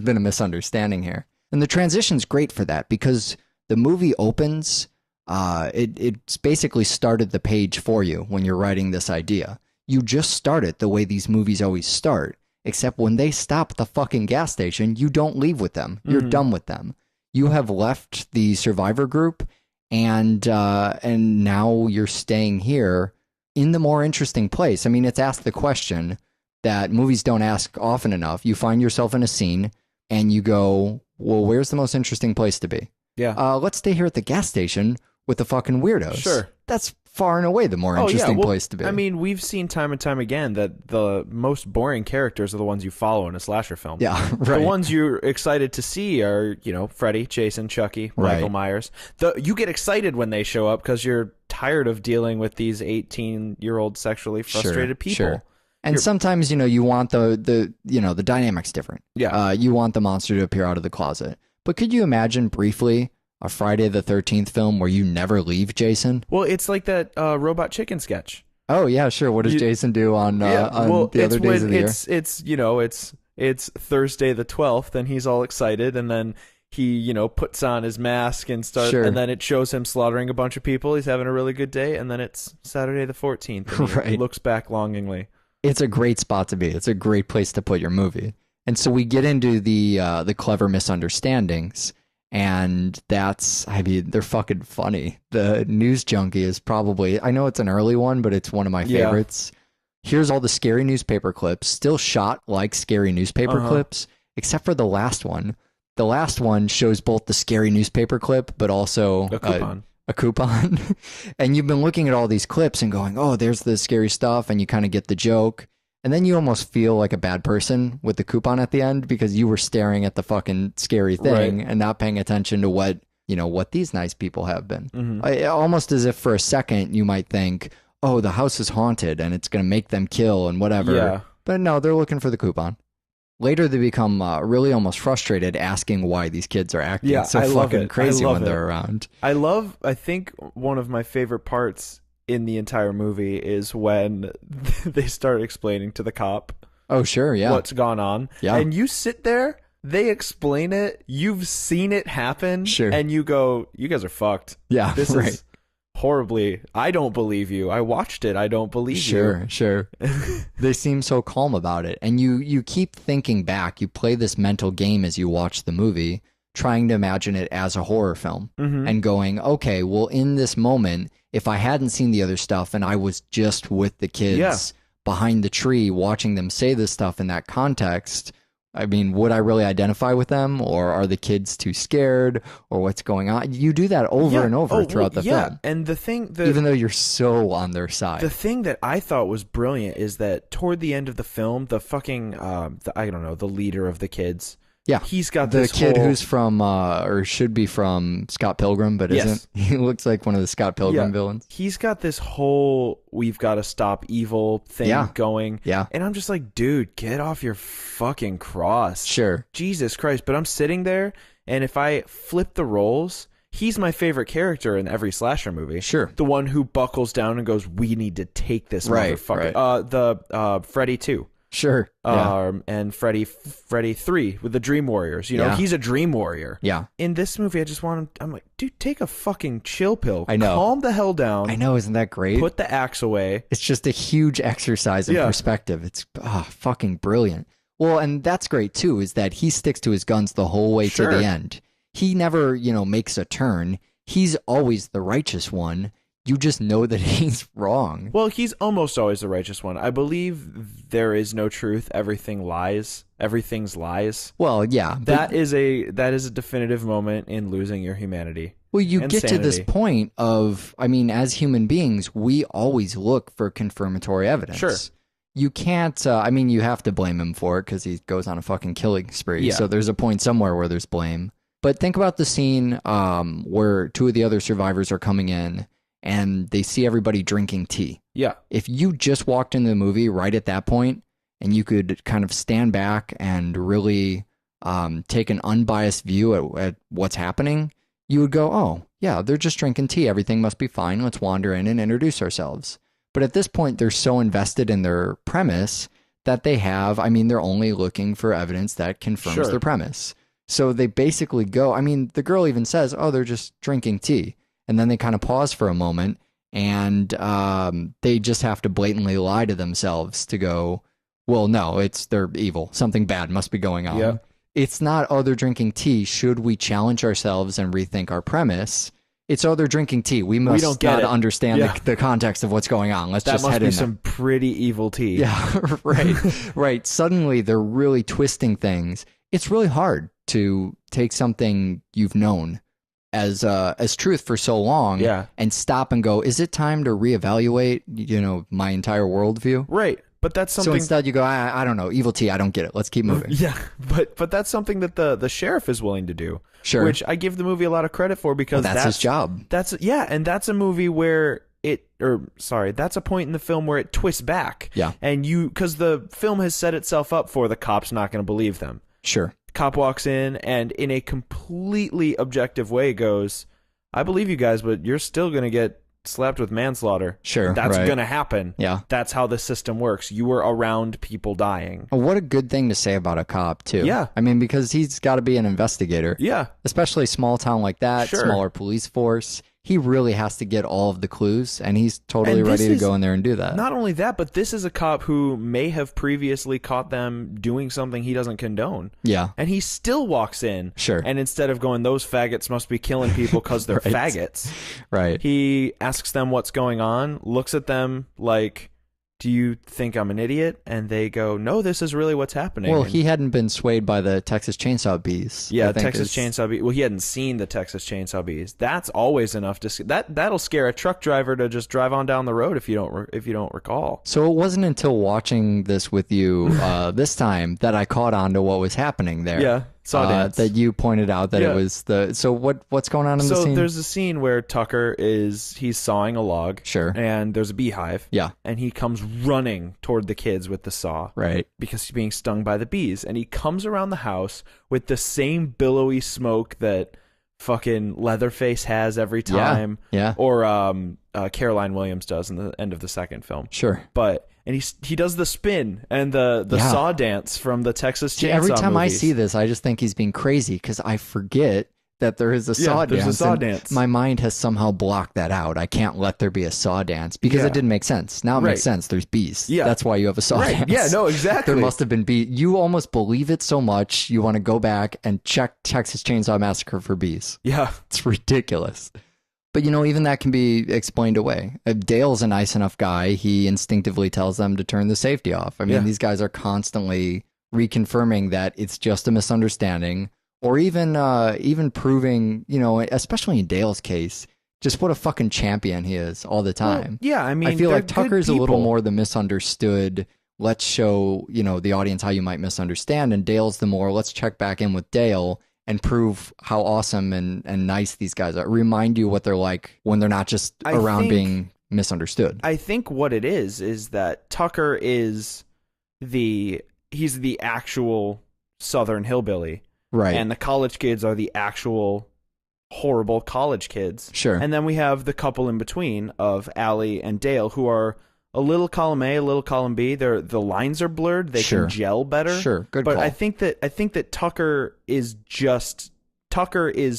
E: been a misunderstanding here. And the transition's great for that because the movie opens, it's basically started the page for you when you're writing this idea. You just start it the way these movies always start, except when they stop at the fucking gas station, you don't leave with them. You're done with them. You have left the survivor group, and now you're staying here in the more interesting place. I mean, it's asked the question that movies don't ask often enough. You find yourself in a scene, and you go, well, where's the most interesting place to be?
F: Yeah.
E: Let's stay here at the gas station with the fucking weirdos.
F: Sure.
E: That's far and away the more interesting
F: well,
E: place to be.
F: I mean, we've seen time and time again that the most boring characters are the ones you follow in a slasher film.
E: yeah, right.
F: The ones you're excited to see are, Freddy, Jason, Chucky, Michael
E: Right.
F: Myers. You get excited when they show up because you're tired of dealing with these 18-year-old sexually frustrated people.
E: Sure. And sometimes, you want the dynamic's different.
F: Yeah.
E: You want the monster to appear out of the closet. But could you imagine briefly a Friday the 13th film where you never leave Jason?
F: Well, it's like that Robot Chicken sketch.
E: Oh, yeah, sure. What does Jason do on the other days of the year?
F: It's Thursday the 12th, and he's all excited, and then he, puts on his mask and
E: Sure.
F: and then it shows him slaughtering a bunch of people. He's having a really good day, and then it's Saturday the 14th, and he
E: Right.
F: looks back longingly.
E: It's a great spot to be. It's a great place to put your movie. And so we get into the clever misunderstandings, and they're fucking funny. The News Junkie is probably, I know it's an early one, but it's one of my
F: Yeah.
E: favorites. Here's all the scary newspaper clips, still shot like scary newspaper clips, except for the last one. The last one shows both the scary newspaper clip, but also
F: A coupon.
E: a coupon. And you've been looking at all these clips and going, oh, there's the scary stuff. And you kind of get the joke. And then you almost feel like a bad person with the coupon at the end because you were staring at the fucking scary thing
F: Right.
E: and not paying attention to what these nice people have been.
F: Mm-hmm.
E: Almost as if for a second you might think, oh, the house is haunted and it's going to make them kill and whatever.
F: Yeah.
E: But no, they're looking for the coupon. Later, they become really almost frustrated asking why these kids are acting
F: Yeah,
E: so
F: I love
E: fucking
F: it.
E: crazy
F: I love
E: when
F: it.
E: they're around.
F: I think one of my favorite parts in the entire movie is when they start explaining to the cop
E: Oh, sure, yeah.
F: what's gone on.
E: Yeah.
F: And you sit there, they explain it, you've seen it happen,
E: Sure.
F: and you go, you guys are fucked.
E: Yeah,
F: This
E: right.
F: is horribly. I don't believe you. I watched it. I don't believe
E: Sure, sure. They seem so calm about it. And you keep thinking back. You play this mental game as you watch the movie trying to imagine it as a horror film
F: Mhm.
E: and going, okay, well, in this moment, if I hadn't seen the other stuff and I was just with the kids
F: Yeah.
E: behind the tree watching them say this stuff in that context, I mean, would I really identify with them, or are the kids too scared, or what's going on? You do that over
F: Yeah.
E: and over
F: Oh,
E: throughout
F: well,
E: the
F: yeah.
E: film,
F: And the thing,
E: even though you're so on their side.
F: the thing that I thought was brilliant is that toward the end of the film, the fucking, I don't know, the leader of the kids.
E: Yeah,
F: He's got
E: the
F: this
E: kid
F: whole-
E: who's from, or should be from Scott Pilgrim, but
F: Yes.
E: isn't. He looks like one of the Scott Pilgrim
F: Yeah.
E: villains.
F: He's got this whole we've got to stop evil thing
E: Yeah.
F: going.
E: Yeah,
F: And I'm just like, dude, get off your fucking cross.
E: sure.
F: Jesus Christ. But I'm sitting there, and if I flip the roles, he's my favorite character in every slasher movie.
E: Sure.
F: The one who buckles down and goes, we need to take this
E: Right,
F: motherfucker.
E: right.
F: Freddy 2.
E: Sure. Yeah.
F: And Freddy 3 with the Dream Warriors. You know,
E: Yeah.
F: he's a Dream Warrior.
E: Yeah.
F: In this movie, I just want him, I'm like, dude, take a fucking chill pill.
E: I know.
F: Calm the hell down.
E: I know, isn't that great?
F: Put the axe away.
E: It's just a huge exercise in
F: Yeah.
E: perspective. It's fucking brilliant. Well, and that's great too, is that he sticks to his guns the whole way
F: Sure.
E: to the end. He never, makes a turn. He's always the righteous one. You just know that he's wrong.
F: Well, he's almost always the righteous one. I believe there is no truth. Everything lies. Everything's lies.
E: Well, yeah. but-
F: That is a definitive moment in losing your humanity.
E: Well, you get to this
F: Insanity.
E: point of, I mean, as human beings, we always look for confirmatory evidence.
F: Sure.
E: You can't, you have to blame him for it because he goes on a fucking killing spree.
F: Yeah.
E: So there's a point somewhere where there's blame. But think about the scene where two of the other survivors are coming in and they see everybody drinking tea.
F: Yeah.
E: If you just walked into the movie right at that point and you could kind of stand back and really take an unbiased view at what's happening, you would go, oh, yeah, they're just drinking tea. Everything must be fine. Let's wander in and introduce ourselves. But at this point, they're so invested in their premise that they're only looking for evidence that confirms
F: Sure.
E: their premise. So they basically go, the girl even says, oh, they're just drinking tea. And then they kind of pause for a moment and they just have to blatantly lie to themselves to go, well, no, they're evil. Something bad must be going on.
F: Yeah.
E: It's not, oh, they're drinking tea. Should we challenge ourselves and rethink our premise? It's, oh, they're drinking tea. We must
F: don't get
E: not
F: it.
E: understand
F: Yeah.
E: the context of what's going on. Let's
F: That
E: just
F: must
E: head
F: be
E: in
F: some pretty evil tea.
E: there. Yeah, right, right. Suddenly they're really twisting things. It's really hard to take something you've known as truth for so long
F: Yeah.
E: and stop and go, is it time to reevaluate, my entire worldview?
F: Right. But that's
E: So
F: something.
E: instead you go, I don't know, evil tea, I don't get it. Let's keep moving.
F: Yeah. But that's something that the sheriff is willing to do.
E: Sure.
F: Which I give the movie a lot of credit for because
E: Well, that's his job.
F: And that's a movie where that's a point in the film where it twists back.
E: Yeah.
F: And because the film has set itself up for the cop's not going to believe them.
E: Sure.
F: Cop walks in and in a completely objective way goes, I believe you guys, but you're still going to get slapped with manslaughter.
E: Sure,
F: That's
E: right.
F: going to happen.
E: Yeah.
F: That's how the system works. You were around people dying.
E: Well, what a good thing to say about a cop, too.
F: Yeah.
E: Because he's got to be an investigator.
F: Yeah.
E: Especially a small town like that,
F: Sure.
E: smaller police force. He really has to get all of the clues, and he's totally
F: And this
E: ready to
F: is
E: go in there and do that.
F: Not only that, but this is a cop who may have previously caught them doing something he doesn't condone.
E: Yeah.
F: And he still walks in.
E: Sure.
F: And instead of going, those faggots must be killing people because they're
E: Right.
F: faggots,
E: Right.
F: he asks them what's going on, looks at them like, do you think I'm an idiot? And they go, no, this is really what's happening.
E: Well,
F: And-
E: he hadn't been swayed by the Texas Chainsaw Bees.
F: yeah,
E: I think
F: Texas Chainsaw Bee. Well, he hadn't seen the Texas Chainsaw Bees. That's always enough to that'll scare a truck driver to just drive on down the road if you don't recall.
E: So it wasn't until watching this with you this time that I caught on to what was happening there.
F: Yeah, saw dance.
E: that you pointed out that
F: Yeah.
E: it was the. So what's going on in the
F: So
E: scene?
F: there's a scene where Tucker he's sawing a log.
E: Sure.
F: And there's a beehive.
E: Yeah.
F: And he comes running toward the kids with the saw.
E: Right.
F: Because he's being stung by the bees. And he comes around the house with the same billowy smoke that fucking Leatherface has every time.
E: Yeah.
F: Or Caroline Williams does in the end of the second film.
E: Sure.
F: But he does the spin and the
E: Yeah.
F: saw dance from the Texas Chainsaw
E: See, every time I
F: movies.
E: see this, I just think he's being crazy because I forget that there is a saw
F: there's
E: dance.
F: a saw
E: and
F: dance.
E: My mind has somehow blocked that out. I can't let there be a saw dance because
F: Yeah.
E: it didn't make sense. Now it
F: Right.
E: makes sense. There's bees.
F: Yeah.
E: That's why you have a saw
F: Right.
E: dance.
F: Yeah, no, exactly.
E: There must have been bees. You almost believe it so much, you want to go back and check Texas Chainsaw Massacre for bees.
F: Yeah.
E: It's ridiculous. But, even that can be explained away. Dale's a nice enough guy. He instinctively tells them to turn the safety off. I mean,
F: Yeah.
E: these guys are constantly reconfirming that it's just a misunderstanding, or even proving, especially in Dale's case, just what a fucking champion he is all the time.
F: Well, yeah, I mean,
E: I feel
F: they're
E: like Tucker's
F: good
E: a little
F: people.
E: more the misunderstood. Let's show, the audience how you might misunderstand. And Dale's the more, let's check back in with Dale and prove how awesome and nice these guys are. Remind you what they're like when they're not just
F: I
E: around
F: think-
E: being misunderstood.
F: I think what it is that Tucker is he's the actual Southern hillbilly.
E: Right.
F: And the college kids are the actual horrible college kids.
E: Sure.
F: And then we have the couple in between of Allie and Dale, who are a little column A, a little column B. The lines are blurred. They
E: Sure.
F: can gel better.
E: Sure. Good
F: But
E: call.
F: I think that Tucker is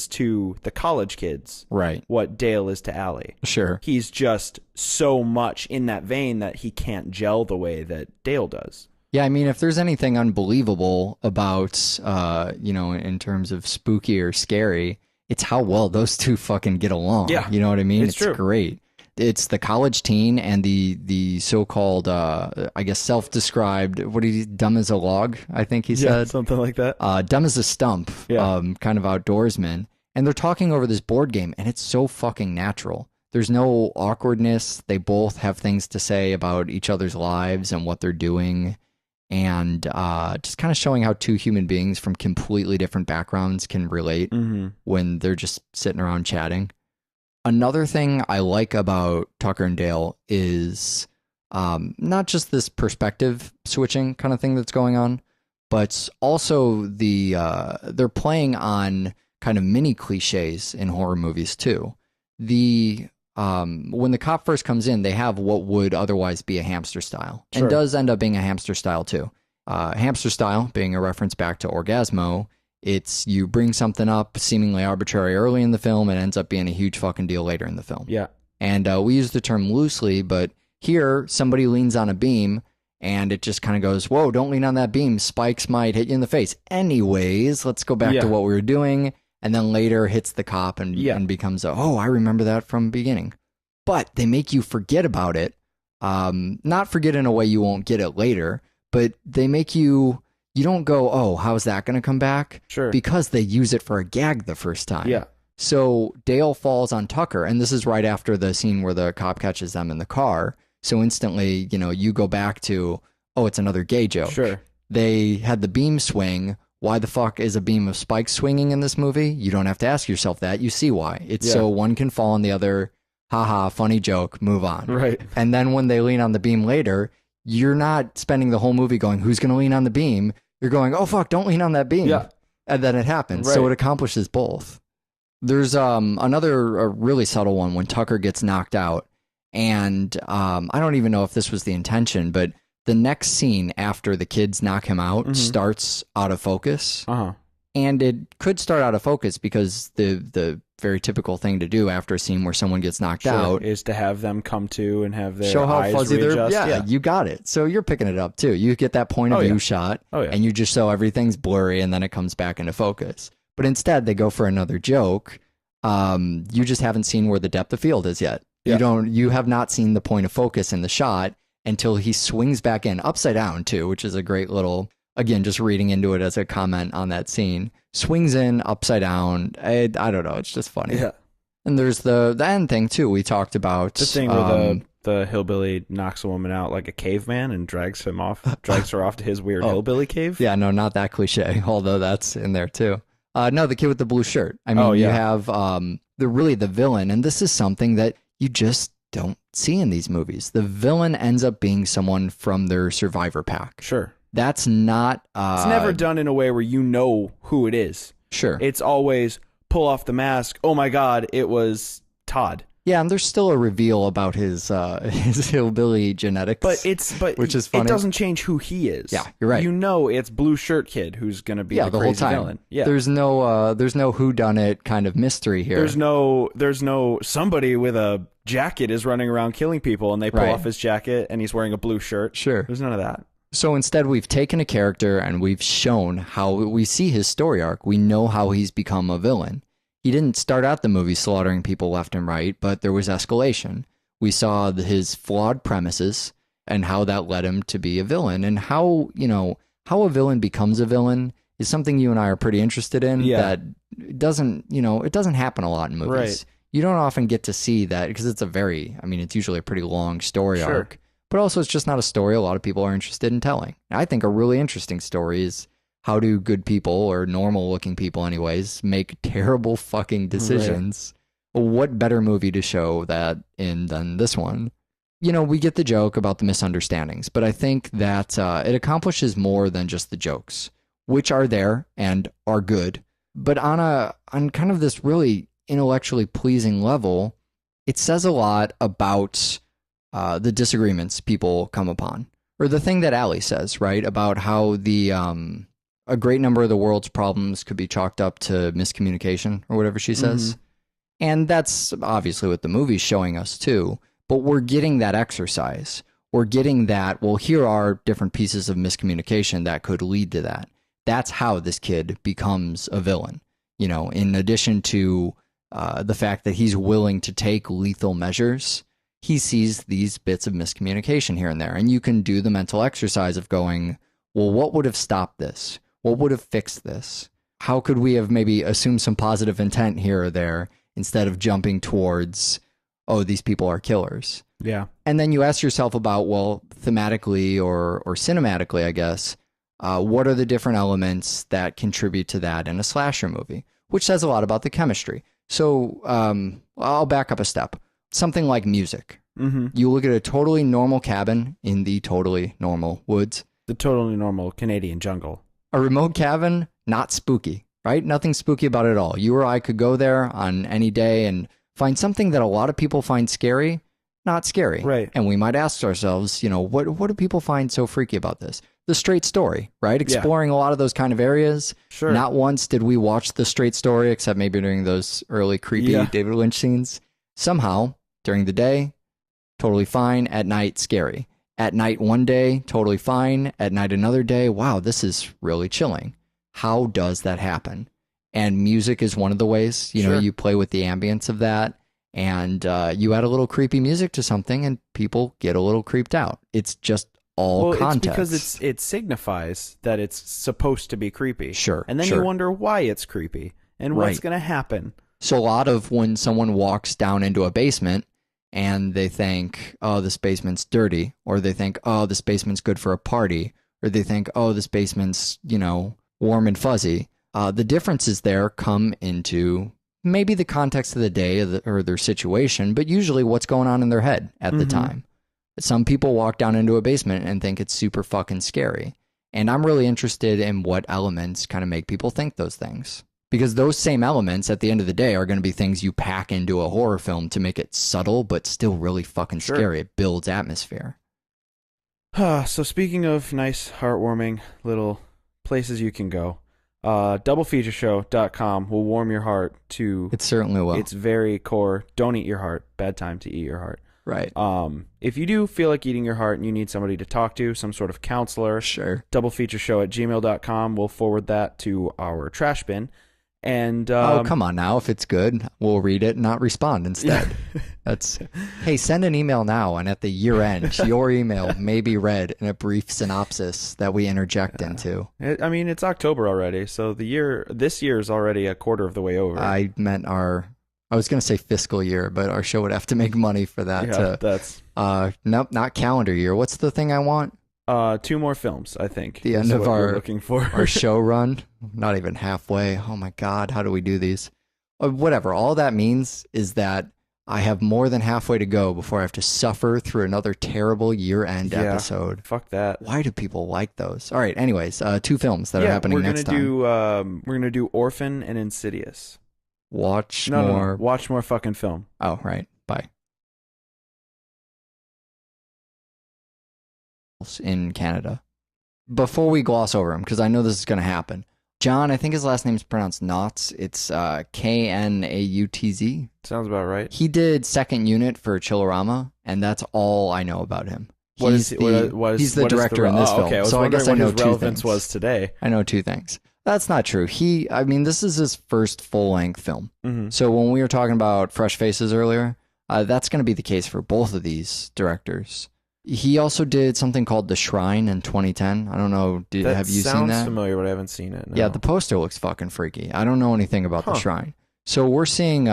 F: to the college kids
E: Right.
F: what Dale is to Allie.
E: Sure.
F: He's just so much in that vein that he can't gel the way that Dale does.
E: Yeah, I mean, if there's anything unbelievable about, in terms of spooky or scary, it's how well those two fucking get along.
F: Yeah,
E: You know what I mean?
F: it's true.
E: Great. It's the college teen and the so-called, I guess, self-described, dumb as a log, I think he said.
F: something like that.
E: Dumb as a stump,
F: Yeah.
E: kind of outdoorsman. And they're talking over this board game, and it's so fucking natural. There's no awkwardness. They both have things to say about each other's lives and what they're doing. And just kind of showing how two human beings from completely different backgrounds can relate
F: Mm-hmm.
E: when they're just sitting around chatting. Another thing I like about Tucker and Dale is not just this perspective switching kind of thing that's going on, but also they're playing on kind of mini cliches in horror movies too. When the cop first comes in, they have what would otherwise be a hamster style,
F: Sure.
E: and does end up being a hamster style too. Hamster style being a reference back to Orgasmo. It's you bring something up seemingly arbitrary early in the film, and ends up being a huge fucking deal later in the film.
F: Yeah.
E: And we use the term loosely, but here somebody leans on a beam and it just kind of goes, whoa, don't lean on that beam. Spikes might hit you in the face. Anyways, let's go back
F: Yeah.
E: to what we were doing. And then later hits the cop and becomes I remember that from the beginning. But they make you forget about it. Not forget in a way you won't get it later, but they make you don't go, oh, how's that going to come back?
F: Sure.
E: Because they use it for a gag the first time.
F: Yeah.
E: So Dale falls on Tucker, and this is right after the scene where the cop catches them in the car. So instantly, you go back to, oh, it's another gay joke.
F: Sure.
E: They had the beam swing. Why the fuck is a beam of spikes swinging in this movie? You don't have to ask yourself that. You see why. It's so one can fall on the other. Haha, funny joke, move on.
F: Right.
E: And then when they lean on the beam later, you're not spending the whole movie going, who's going to lean on the beam? You're going, oh, fuck, don't lean on that beam.
F: Yeah.
E: And then it happens. So
F: Right.
E: it accomplishes both. There's another a really subtle one when Tucker gets knocked out. And I don't even know if this was the intention, but the next scene after the kids knock him out starts out of focus.
F: Uh-huh.
E: And it could start out of focus because the very typical thing to do after a scene where someone gets knocked out
F: is to have them come to and have their
E: show how
F: eyes
E: fuzzy they're.
F: readjust.
E: Yeah, you got it. So you're picking it up too. You get that point of view shot, and you just show everything's blurry, and then it comes back into focus. But instead, they go for another joke. You just haven't seen where the depth of field is yet.
F: Yeah.
E: You have not seen the point of focus in the shot until he swings back in upside down too, which is a great little. Again, just reading into it as a comment on that scene. Swings in upside down. I don't know. It's just funny.
F: Yeah.
E: And there's the end thing too. We talked about
F: The thing where the hillbilly knocks a woman out like a caveman and drags her off to his weird hillbilly cave.
E: Yeah, no, not that cliche, although that's in there too. No, the kid with the blue shirt. I mean, you have the villain, and this is something that you just don't see in these movies. The villain ends up being someone from their survivor pack.
F: Sure.
E: That's not...
F: it's never done in a way where you know who it is.
E: Sure.
F: It's always pull off the mask. Oh my God, it was Todd.
E: Yeah, and there's still a reveal about his his hillbilly genetics.
F: But
E: which is funny.
F: It doesn't change who he is.
E: Yeah, you're right.
F: You know, it's Blue Shirt Kid who's going to be the
E: whole
F: crazy
E: time.
F: villain. Yeah,
E: There's no whodunit kind of mystery here.
F: there's no somebody with a jacket is running around killing people and they pull
E: Right.
F: off his jacket and he's wearing a blue shirt.
E: Sure.
F: There's none of that.
E: So instead, we've taken a character and we've shown how we see his story arc. We know how he's become a villain. He didn't start out the movie slaughtering people left and right, but there was escalation. We saw his flawed premises and how that led him to be a villain, and how a villain becomes a villain is something you and I are pretty interested in.
F: Yeah.
E: That doesn't happen a lot in movies.
F: Right.
E: You don't often get to see that because it's it's usually a pretty long story
F: Sure.
E: arc. But also, it's just not a story a lot of people are interested in telling. I think a really interesting story is how do good people, or normal-looking people anyways, make terrible fucking decisions. Right. What better movie to show that in than this one? We get the joke about the misunderstandings, but I think that it accomplishes more than just the jokes, which are there and are good. But on kind of this really intellectually pleasing level, it says a lot about the disagreements people come upon, or the thing that Allie says, right, about how a great number of the world's problems could be chalked up to miscommunication, or whatever she says. And that's obviously what the movie's showing us too. But we're getting that exercise. We're getting that, well, here are different pieces of miscommunication that could lead to that. That's how this kid becomes a villain. In addition to the fact that he's willing to take lethal measures, he sees these bits of miscommunication here and there. And you can do the mental exercise of going, well, what would have stopped this? What would have fixed this? How could we have maybe assumed some positive intent here or there instead of jumping towards, oh, these people are killers?
F: Yeah.
E: And then you ask yourself about, well, thematically or cinematically, I guess, what are the different elements that contribute to that in a slasher movie? Which says a lot about the chemistry. So I'll back up a step. Something like music.
F: Mm-hmm.
E: You look at a totally normal cabin in the totally normal woods.
F: The totally normal Canadian jungle.
E: A remote cabin, not spooky, right? Nothing spooky about it at all. You or I could go there on any day and find something that a lot of people find scary, not scary.
F: Right.
E: And we might ask ourselves, what do people find so freaky about this? The Straight Story, right? Exploring a lot of those kind of areas.
F: Sure.
E: Not once did we watch The Straight Story, except maybe during those early creepy David Lynch scenes. Somehow, during the day, totally fine. At night, scary. At night one day, totally fine. At night another day, wow, this is really chilling. How does that happen? And music is one of the ways. You play with the ambience of that, and you add a little creepy music to something, and people get a little creeped out. It's just all context.
F: It's because it signifies that it's supposed to be creepy.
E: Sure.
F: And then you wonder why it's creepy and what's going to happen.
E: So a lot of when someone walks down into a basement and they think, oh, this basement's dirty, or they think, oh, this basement's good for a party, or they think, oh, this basement's, warm and fuzzy. The differences there come into maybe the context of the day or their situation, but usually what's going on in their head at the time. Some people walk down into a basement and think it's super fucking scary. And I'm really interested in what elements kind of make people think those things. Because those same elements at the end of the day are going to be things you pack into a horror film to make it subtle, but still really fucking scary. It builds atmosphere.
F: So speaking of nice, heartwarming little places you can go, doublefeatureshow.com will warm your heart to...
E: It certainly will.
F: Its very core. Don't eat your heart. Bad time to eat your heart.
E: Right.
F: If you do feel like eating your heart and you need somebody to talk to, some sort of counselor, doublefeatureshow@gmail.com. We'll forward that to our trash bin. And
E: oh, come on now. If it's good, we'll read it and not respond instead. Hey, send an email now, and at the year end, your email may be read in a brief synopsis that we interject into.
F: It's October already, so this year is already a quarter of the way over.
E: I was going to say fiscal year, but our show would have to make money for that. Nope, not calendar year. What's the thing I want?
F: 2 more films, I think.
E: The end of our
F: looking for.
E: Our show run. Not even halfway. Oh my God, how do we do these? Whatever. All that means is that I have more than halfway to go before I have to suffer through another terrible year-end episode.
F: Fuck that.
E: Why do people like those? All right. Anyways, 2 films that are happening next time.
F: We're gonna do Orphan and Insidious.
E: Watch more
F: fucking film.
E: Oh, right. Bye. In Canada. Before we gloss over him, because I know this is going to happen, John, I think his last name is pronounced Nautz. It's Knautz.
F: Sounds about right.
E: He did second unit for Chillerama, and that's all I know about him.
F: He's
E: He's the director in this film.
F: Okay, I was
E: so I
F: wondering
E: guess I
F: what
E: know
F: his
E: two
F: relevance
E: things.
F: was today.
E: I know two things. That's not true. This is his first full-length film.
F: Mm-hmm.
E: So when we were talking about Fresh Faces earlier, that's going to be the case for both of these directors. He also did something called The Shrine in 2010. I don't know. Have you seen that?
F: Sounds familiar, but I haven't seen it. No.
E: Yeah, the poster looks fucking freaky. I don't know anything about The Shrine. So we're seeing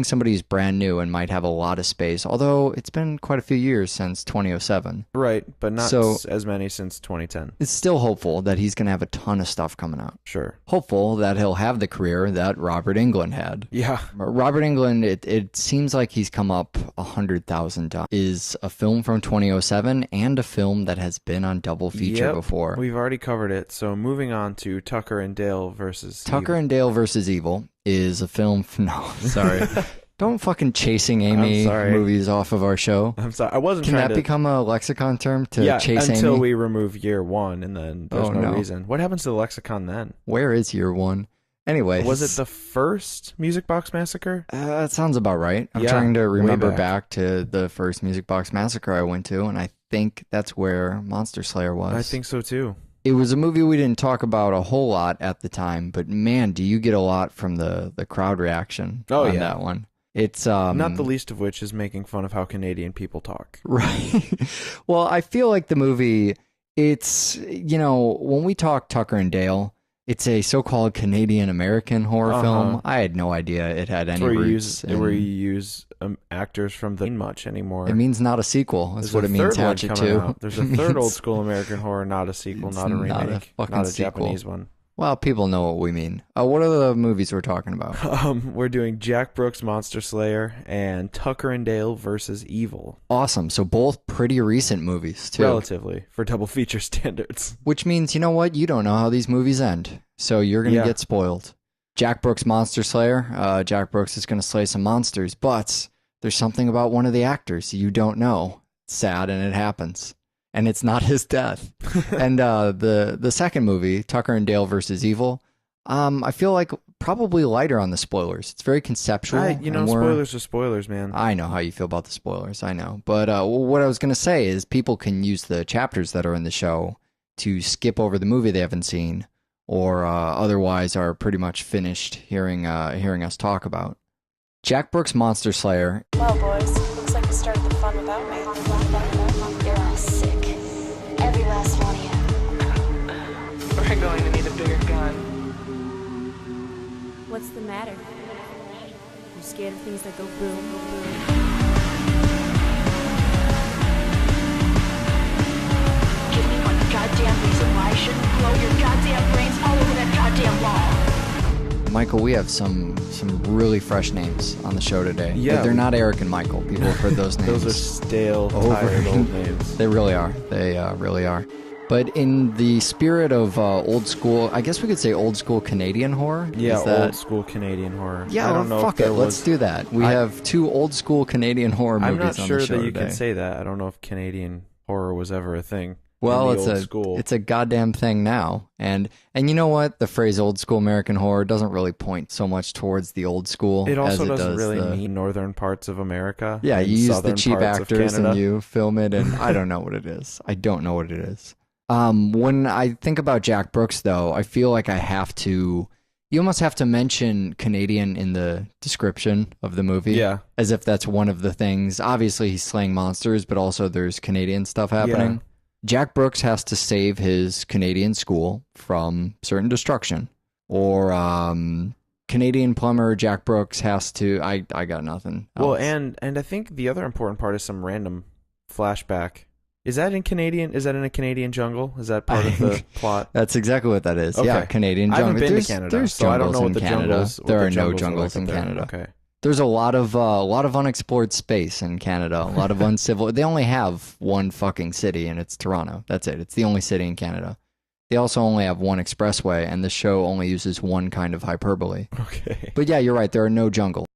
E: somebody who's brand new and might have a lot of space, although it's been quite a few years since 2007.
F: Right, but not
E: So-
F: as many since 2010.
E: It's still hopeful that he's going to have a ton of stuff coming out.
F: Sure.
E: Hopeful that he'll have the career that Robert Englund had.
F: Yeah.
E: Robert Englund, it seems like he's come up 100,000 times. Is a film from 2007 and a film that has been on double feature
F: Yep,
E: before.
F: We've already covered it. So moving on to Tucker and Dale versus
E: Tucker
F: Evil.
E: and Dale versus Evil is a film. No, sorry. Don't fucking Chasing Amy
F: I'm sorry.
E: movies off of our show.
F: I'm sorry. I wasn't
E: Can
F: trying
E: that
F: to.
E: become a lexicon term to
F: Yeah,
E: chase
F: until
E: Amy?
F: we remove year one, and then there's
E: Oh,
F: no
E: no.
F: reason. What happens to the lexicon then?
E: Where is year one? Anyway,
F: Was it the first Music Box Massacre?
E: That sounds about right. I'm
F: Yeah,
E: trying to
F: way
E: remember
F: back.
E: back to the first Music Box Massacre I went to, and I think that's where Monster Slayer was.
F: I think so too.
E: It was a movie we didn't talk about a whole lot at the time, but man, do you get a lot from the crowd reaction on
F: yeah.
E: that one. It's
F: Not the least of which is making fun of how Canadian people talk.
E: right. Well, I feel like the movie, it's, when we talk Tucker and Dale, it's a so-called Canadian American horror
F: Uh-huh.
E: film. I had no idea it had any
F: Where you
E: roots.
F: use
E: in-
F: actors from the much anymore.
E: It means not a sequel. That's
F: There's
E: what
F: a
E: it means.
F: third one
E: Hatchet
F: coming
E: 2.
F: out. There's a
E: It
F: third old
E: means-
F: school American horror, not a sequel,
E: It's
F: not a
E: not a
F: remake,
E: fucking
F: not a
E: sequel.
F: Japanese one.
E: Well, people know what we mean. What are the movies we're talking about?
F: We're doing Jack Brooks' Monster Slayer and Tucker and Dale versus Evil.
E: Awesome. So both pretty recent movies, too.
F: Relatively, for double feature standards.
E: Which means, you know what? You don't know how these movies end. So you're going to
F: Yeah.
E: get spoiled. Jack Brooks' Monster Slayer. Jack Brooks is going to slay some monsters, but there's something about one of the actors you don't know. It's sad, and it happens. And it's not his death. And the second movie, Tucker and Dale versus Evil, I feel like probably lighter on the spoilers. It's very conceptual. and we're-
F: Spoilers are spoilers, man.
E: I know how you feel about the spoilers. I know. But what I was going to say is people can use the chapters that are in the show to skip over the movie they haven't seen or otherwise are pretty much finished hearing us talk about. Jack Brooks' Monster Slayer.
A: Well, boys, looks like you started the fun without me.
B: You're all sick. Every last one of you.
C: We're going to need a bigger gun.
D: What's the matter? You scared of things that go boom, boom, boom?
B: Give me one goddamn reason why I shouldn't blow your goddamn brains all over that goddamn wall.
E: Michael, we have some really fresh names on the show today.
F: Yeah.
E: But they're not Eric and Michael. People have heard those names.
F: Those are stale,
E: Over.
F: tired old names.
E: They really are. They really are. But in the spirit of old school, I guess we could say old school Canadian horror.
F: Yeah,
E: Is that-
F: old school Canadian horror.
E: Yeah,
F: I don't know
E: fuck
F: if
E: it.
F: there
E: Let's
F: was-
E: do that. We have two old school Canadian horror movies
F: I'm not
E: on
F: sure
E: the show
F: that you
E: today.
F: can say that. I don't know if Canadian horror was ever a thing.
E: Well,
F: in
E: it's
F: the old
E: a
F: school.
E: it's a goddamn thing now, and you know what? The phrase "old school American horror" doesn't really point so much towards the old school.
F: It also
E: as it
F: doesn't
E: does
F: really
E: the,
F: mean northern parts of America.
E: Yeah,
F: and
E: you use the
F: southern
E: cheap
F: parts of
E: actors and
F: Canada.
E: you film it, and I don't know what it is. I don't know what it is. When I think about Jack Brooks, though, I feel like I have to. You almost have to mention Canadian in the description of the movie.
F: Yeah.
E: As if that's one of the things. Obviously, he's slaying monsters, but also there's Canadian stuff happening.
F: Yeah.
E: Jack Brooks has to save his Canadian school from certain destruction. Or Canadian plumber Jack Brooks has to... I got nothing else.
F: Well, and I think the other important part is some random flashback. Is that in Canadian? Is that in a Canadian jungle? Is that part of the plot?
E: That's exactly what that is.
F: Okay.
E: Yeah, Canadian
F: I
E: jungle.
F: haven't been
E: there's,
F: to Canada,
E: there's
F: so I don't
E: jungles
F: know what
E: in
F: the
E: Canada.
F: jungles. what
E: There
F: the
E: are no
F: jungles
E: jungles
F: like
E: in
F: up there.
E: Canada.
F: Okay.
E: There's a lot of unexplored space in Canada. A lot of uncivil. They only have one fucking city, and it's Toronto. That's it. It's the only city in Canada. They also only have one expressway, and the show only uses one kind of hyperbole.
F: Okay.
E: But yeah, you're right. There are no jungles.